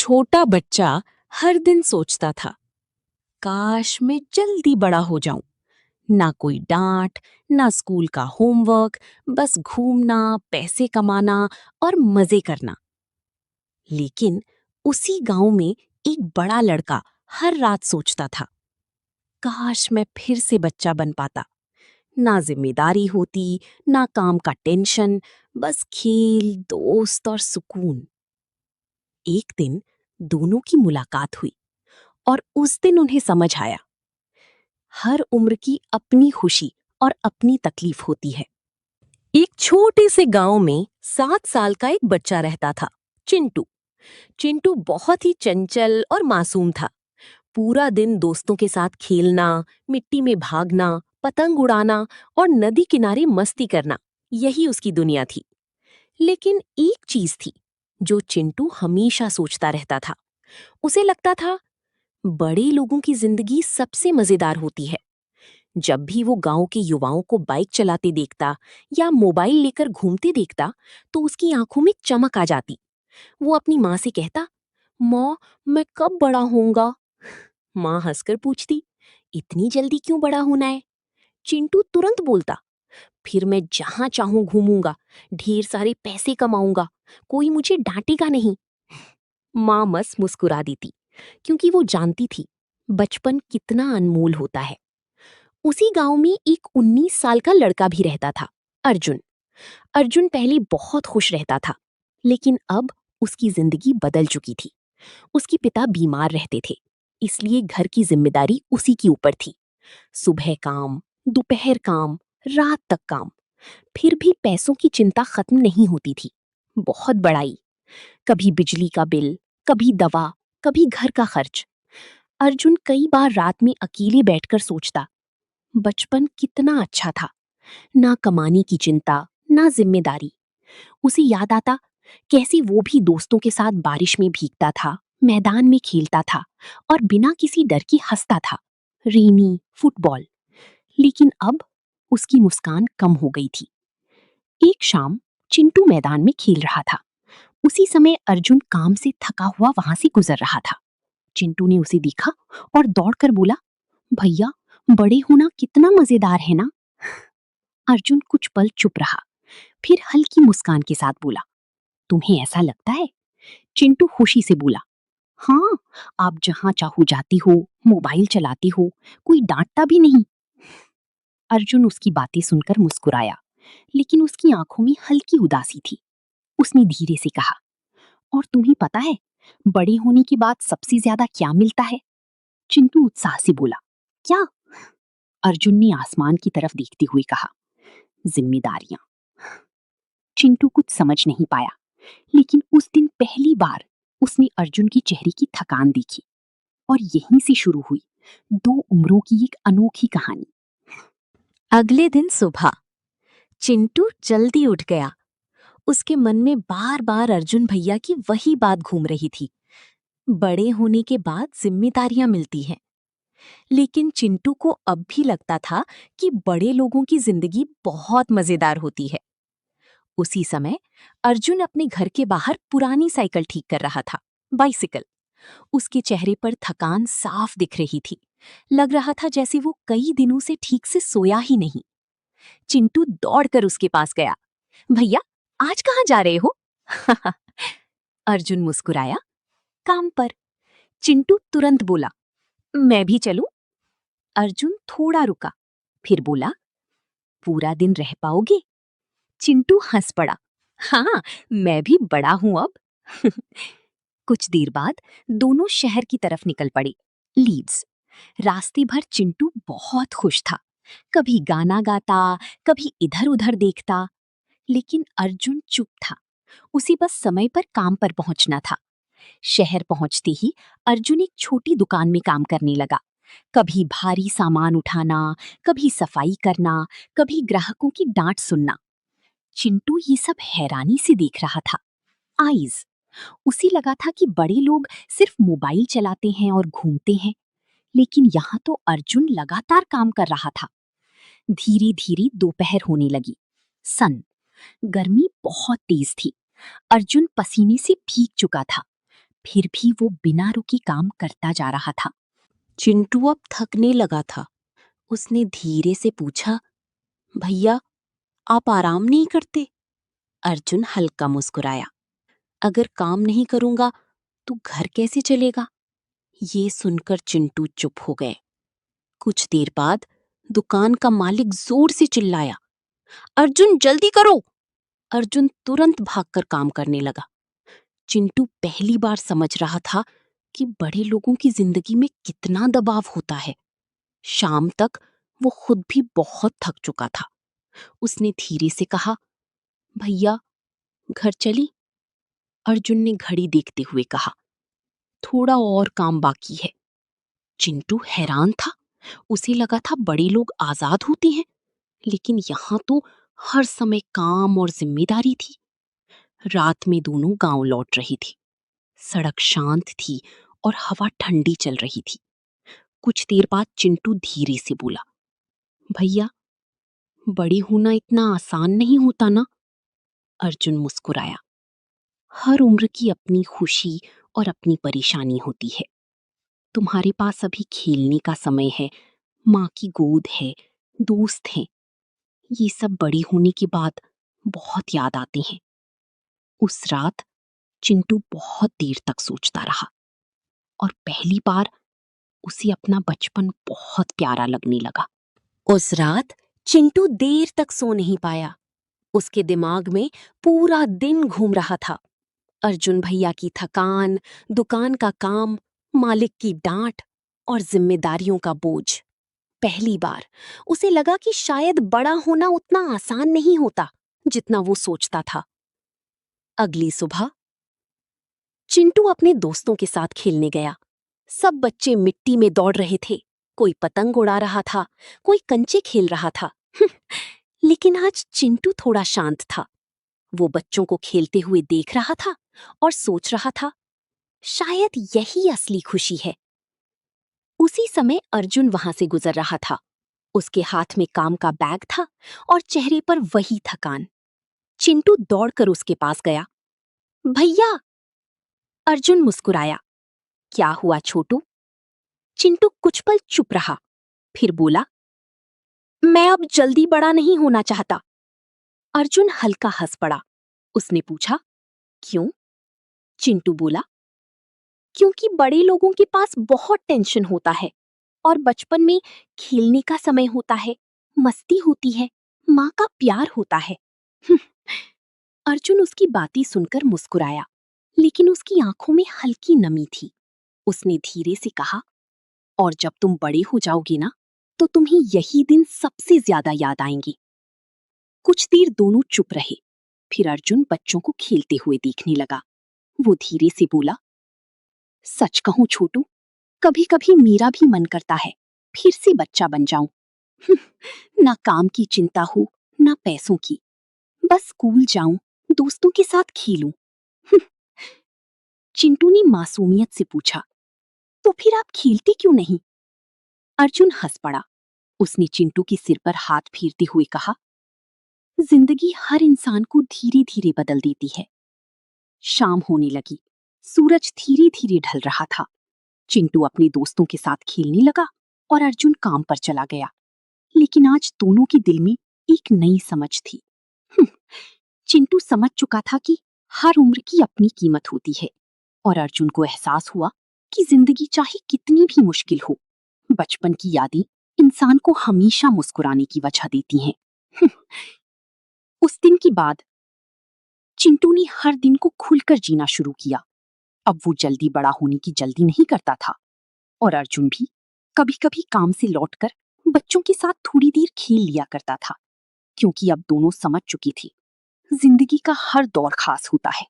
छोटा बच्चा हर दिन सोचता था, काश मैं जल्दी बड़ा हो जाऊं। ना कोई डांट, ना स्कूल का होमवर्क, बस घूमना, पैसे कमाना और मजे करना। लेकिन उसी गांव में एक बड़ा लड़का हर रात सोचता था, काश मैं फिर से बच्चा बन पाता। ना जिम्मेदारी होती, ना काम का टेंशन, बस खेल, दोस्त और सुकून। एक दिन दोनों की मुलाकात हुई और उस दिन उन्हें समझ आया, हर उम्र की अपनी खुशी और अपनी तकलीफ होती है। एक छोटे से गांव में 7 साल का एक बच्चा रहता था, चिंटू। चिंटू बहुत ही चंचल और मासूम था। पूरा दिन दोस्तों के साथ खेलना, मिट्टी में भागना, पतंग उड़ाना और नदी किनारे मस्ती करना, यही उसकी दुनिया थी। लेकिन एक चीज थी जो चिंटू हमेशा सोचता रहता था। उसे लगता था, बड़े लोगों की जिंदगी सबसे मजेदार होती है। जब भी वो गांव के युवाओं को बाइक चलाते देखता या मोबाइल लेकर घूमते देखता, तो उसकी आंखों में चमक आ जाती। वो अपनी माँ से कहता, माँ, मैं कब बड़ा होऊंगा? माँ हंसकर पूछती, इतनी जल्दी क्यों बड़ा होना है? चिंटू तुरंत बोलता, फिर मैं जहां चाहूं घूमूंगा, ढेर सारे पैसे कमाऊंगा, कोई मुझे डांटेगा नहीं। माँ मस मुस्कुरा देती, क्योंकि वो जानती थी बचपन कितना अनमोल होता है। उसी गांव में एक 19 साल का लड़का भी रहता था, अर्जुन। अर्जुन पहले बहुत खुश रहता था, लेकिन अब उसकी जिंदगी बदल चुकी थी। उसके पिता बीमार रहते थे, इसलिए घर की जिम्मेदारी उसी के ऊपर थी। सुबह काम, दोपहर काम, रात तक काम। फिर भी पैसों की चिंता खत्म नहीं होती थी। बहुत बड़ाई, कभी बिजली का बिल, कभी दवा, कभी घर का खर्च। अर्जुन कई बार रात में अकेले बैठकर सोचता, बचपन कितना अच्छा था। ना कमाने की चिंता, ना जिम्मेदारी। उसे याद आता कैसे वो भी दोस्तों के साथ बारिश में भीगता था, मैदान में खेलता था और बिना किसी डर के हंसता था। रेनी, फुटबॉल। लेकिन अब उसकी मुस्कान कम हो गई थी। एक शाम चिंटू मैदान में खेल रहा था। उसी समय अर्जुन काम से थका हुआ वहां से गुजर रहा था। चिंटू ने उसे देखा और दौड़कर बोला, भैया, बड़े होना कितना मजेदार है ना? अर्जुन कुछ पल चुप रहा, फिर हल्की मुस्कान के साथ बोला, तुम्हें ऐसा लगता है? चिंटू खुशी से बोला, हाँ, आप जहां चाहो जाती हो, मोबाइल चलाती हो, कोई डांटता भी नहीं। अर्जुन उसकी बातें सुनकर मुस्कुराया, लेकिन उसकी आंखों में हल्की उदासी थी। उसने धीरे से कहा, और तुम्हें पता है, बड़े होने के बाद सबसे ज्यादा क्या मिलता है? चिंटू उत्साह से बोला, क्या? अर्जुन ने आसमान की तरफ देखते हुए कहा, जिम्मेदारियां। चिंटू कुछ समझ नहीं पाया, लेकिन उस दिन पहली बार उसने अर्जुन के चेहरे की थकान देखी। और यहीं से शुरू हुई दो उम्रों की एक अनोखी कहानी। अगले दिन सुबह चिंटू जल्दी उठ गया। उसके मन में बार बार अर्जुन भैया की वही बात घूम रही थी, बड़े होने के बाद जिम्मेदारियां मिलती हैं। लेकिन चिंटू को अब भी लगता था कि बड़े लोगों की जिंदगी बहुत मजेदार होती है। उसी समय अर्जुन अपने घर के बाहर पुरानी साइकिल ठीक कर रहा था, बाइसिकल। उसके चेहरे पर थकान साफ दिख रही थी। लग रहा था जैसे वो कई दिनों से ठीक से सोया ही नहीं। चिंटू दौड़कर उसके पास गया, भैया, आज कहाँ जा रहे हो? अर्जुन मुस्कुराया, काम पर। चिंटू तुरंत बोला, मैं भी चलूं? अर्जुन थोड़ा रुका, फिर बोला, पूरा दिन रह पाओगे? चिंटू हंस पड़ा, हाँ, मैं भी बड़ा हूं अब। कुछ देर बाद दोनों शहर की तरफ निकल पड़े, लीड्स। रास्ते भर चिंटू बहुत खुश था। कभी गाना गाता, कभी इधर उधर देखता। लेकिन अर्जुन चुप था। उसे बस समय पर काम पर पहुंचना था। शहर पहुंचते ही अर्जुन एक छोटी दुकान में काम करने लगा। कभी भारी सामान उठाना, कभी सफाई करना, कभी ग्राहकों की डांट सुनना। चिंटू ये सब हैरानी से देख रहा था। आइज, उसे लगा था कि बड़े लोग सिर्फ मोबाइल चलाते हैं और घूमते हैं, लेकिन यहाँ तो अर्जुन लगातार काम कर रहा था। धीरे धीरे दोपहर होने लगी। सन, गर्मी बहुत तेज थी। अर्जुन पसीने से भीग चुका था। फिर भी वो बिना रुके काम करता जा रहा था। चिंटू अब थकने लगा था। उसने धीरे से पूछा, भैया, आप आराम नहीं करते? अर्जुन हल्का मुस्कुराया। अगर काम नहीं करूंगा तो घर कैसे चलेगा? ये सुनकर चिंटू चुप हो गए। कुछ देर बाद दुकान का मालिक जोर से चिल्लाया, अर्जुन जल्दी करो! अर्जुन तुरंत भागकर काम करने लगा। चिंटू पहली बार समझ रहा था कि बड़े लोगों की जिंदगी में कितना दबाव होता है। शाम तक वो खुद भी बहुत थक चुका था। उसने धीरे से कहा, भैया, घर चली? अर्जुन ने घड़ी देखते हुए कहा, थोड़ा और काम बाकी है। चिंटू हैरान था। उसे लगा था बड़े लोग आजाद होते हैं, लेकिन यहाँ तो हर समय काम और जिम्मेदारी थी। रात में दोनों गांव लौट रही थी। सड़क शांत थी और हवा ठंडी चल रही थी। कुछ देर बाद चिंटू धीरे से बोला, भैया, बड़ी होना इतना आसान नहीं होता ना? अर्जुन मुस्कुराया। हर उम्र की अपनी खुशी और अपनी परेशानी होती है। तुम्हारे पास अभी खेलने का समय है, माँ की गोद है, दोस्त हैं। ये सब बड़ी होने के बाद बहुत याद आते हैं। उस रात चिंटू बहुत देर तक सोचता रहा और पहली बार उसे अपना बचपन बहुत प्यारा लगने लगा। उस रात चिंटू देर तक सो नहीं पाया। उसके दिमाग में पूरा दिन घूम रहा था। अर्जुन भैया की थकान, दुकान का काम, मालिक की डांट और जिम्मेदारियों का बोझ। पहली बार उसे लगा कि शायद बड़ा होना उतना आसान नहीं होता जितना वो सोचता था। अगली सुबह चिंटू अपने दोस्तों के साथ खेलने गया। सब बच्चे मिट्टी में दौड़ रहे थे। कोई पतंग उड़ा रहा था, कोई कंचे खेल रहा था। लेकिन आज चिंटू थोड़ा शांत था। वो बच्चों को खेलते हुए देख रहा था और सोच रहा था, शायद यही असली खुशी है। उसी समय अर्जुन वहां से गुजर रहा था। उसके हाथ में काम का बैग था और चेहरे पर वही थकान। चिंटू दौड़कर उसके पास गया। भैया! अर्जुन मुस्कुराया। क्या हुआ छोटू? चिंटू कुछ पल चुप रहा, फिर बोला, मैं अब जल्दी बड़ा नहीं होना चाहता। अर्जुन हल्का हंस पड़ा। उसने पूछा, क्यों? चिंटू बोला, क्योंकि बड़े लोगों के पास बहुत टेंशन होता है और बचपन में खेलने का समय होता है, मस्ती होती है, माँ का प्यार होता है। अर्जुन उसकी बातें सुनकर मुस्कुराया, लेकिन उसकी आंखों में हल्की नमी थी। उसने धीरे से कहा, और जब तुम बड़े हो जाओगे ना, तो तुम्हें यही दिन सबसे ज्यादा याद आएंगे। कुछ देर दोनों चुप रहे। फिर अर्जुन बच्चों को खेलते हुए देखने लगा। वो धीरे से बोला, सच कहूं छोटू, कभी कभी मेरा भी मन करता है फिर से बच्चा बन जाऊं। ना काम की चिंता हो, ना पैसों की। बस स्कूल जाऊं, दोस्तों के साथ खेलूं। चिंटू ने मासूमियत से पूछा, तो फिर आप खेलते क्यों नहीं? अर्जुन हंस पड़ा। उसने चिंटू के सिर पर हाथ फेरते हुए कहा, जिंदगी हर इंसान को धीरे धीरे बदल देती है। शाम होने लगी। सूरज धीरे धीरे ढल रहा था। चिंटू अपने दोस्तों के साथ खेलने लगा और अर्जुन काम पर चला गया। लेकिन आज दोनों के दिल में एक नई समझ थी। चिंटू समझ चुका था कि हर उम्र की अपनी कीमत होती है और अर्जुन को एहसास हुआ कि जिंदगी चाहे कितनी भी मुश्किल हो, बचपन की यादें इंसान को हमेशा मुस्कुराने की वजह देती हैं। उस दिन के बाद चिंटू ने हर दिन को खुलकर जीना शुरू किया। अब वो जल्दी बड़ा होने की जल्दी नहीं करता था और अर्जुन भी कभी कभी काम से लौटकर बच्चों के साथ थोड़ी देर खेल लिया करता था, क्योंकि अब दोनों समझ चुकी थी, जिंदगी का हर दौर खास होता है।